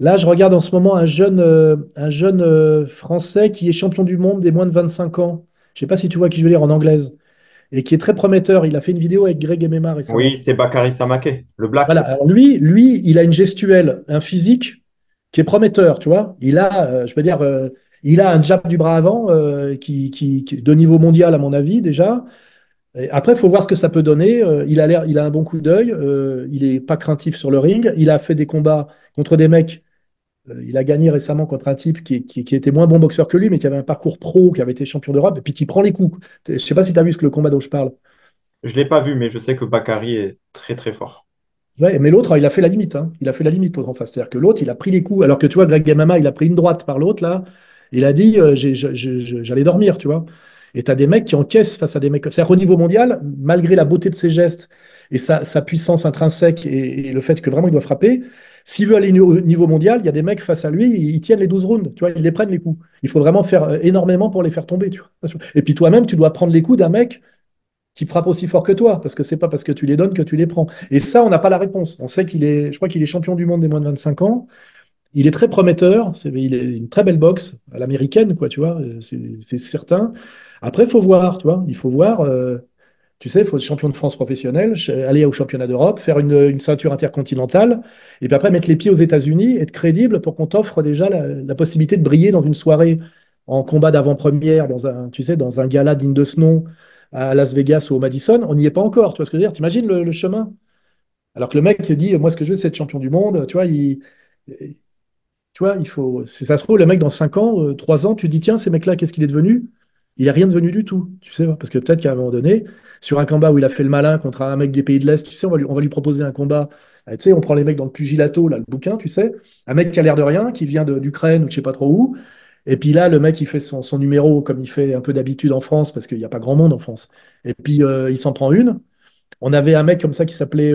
Là, je regarde en ce moment un jeune Français qui est champion du monde des moins de 25 ans. Je sais pas si tu vois qui je veux dire en anglaise. Et qui est très prometteur. Il a fait une vidéo avec Greg MMA Oui, récemment. c'est Bakary Samaké, le Voilà. Black. Alors lui, il a une gestuelle, un physique qui est prometteur, tu vois. Je veux dire, il a un jab du bras avant qui est de niveau mondial à mon avis déjà. Et après, il faut voir ce que ça peut donner. Il a un bon coup d'œil. Il est pas craintif sur le ring. Il a fait des combats contre des mecs. Il a gagné récemment contre un type qui était moins bon boxeur que lui, mais qui avait un parcours pro, qui avait été champion d'Europe, et puis qui prend les coups. Je sais pas si tu as vu le combat dont je parle. Je ne l'ai pas vu, mais je sais que Bakary est très très fort. Ouais, mais l'autre, il a fait la limite, hein. Il a fait la limite, l'autre en face. C'est-à-dire que l'autre, il a pris les coups. Alors que tu vois, Greg Gamama, il a pris une droite par l'autre, là. Il a dit, j'allais dormir, tu vois. Et tu as des mecs qui encaissent face à des mecs. C'est-à-dire qu'au niveau mondial, malgré la beauté de ses gestes et sa puissance intrinsèque et le fait que vraiment il doit frapper, s'il veut aller au niveau mondial, il y a des mecs face à lui, ils tiennent les 12 rounds, tu vois, ils les prennent les coups. Il faut vraiment faire énormément pour les faire tomber, tu vois. Et puis toi-même, tu dois prendre les coups d'un mec qui frappe aussi fort que toi, parce que c'est pas parce que tu les donnes que tu les prends. Et ça, on n'a pas la réponse. On sait je crois qu'il est champion du monde des moins de 25 ans. Il est très prometteur. Il est une très belle boxe à l'américaine, quoi, tu vois. C'est certain. Après, il faut voir, tu vois. Il faut voir. Tu sais, il faut être champion de France professionnel, aller au championnat d'Europe, faire une ceinture intercontinentale, et puis après mettre les pieds aux États-Unis, être crédible pour qu'on t'offre déjà la possibilité de briller dans une soirée en combat d'avant-première, tu sais, dans un gala digne de ce nom à Las Vegas ou au Madison. On n'y est pas encore, tu vois ce que je veux dire? T'imagines le chemin? Alors que le mec te dit, moi, ce que je veux, c'est être champion du monde, tu vois, il faut. Si ça se trouve, le mec, dans 5 ans, 3 ans, tu te dis, tiens, ces mecs-là, qu'est-ce qu'il est devenu? Il est rien devenu du tout, tu sais, parce que peut-être qu'à un moment donné, sur un combat où il a fait le malin contre un mec des pays de l'Est, tu sais, on va lui proposer un combat. Tu sais, on prend les mecs dans le pugilato, là, le bouquin, tu sais, un mec qui a l'air de rien, qui vient d'Ukraine ou je sais pas trop où. Et puis là, le mec, il fait son numéro comme il fait un peu d'habitude en France, parce qu'il n'y a pas grand monde en France. Et puis, il s'en prend une. On avait un mec comme ça qui s'appelait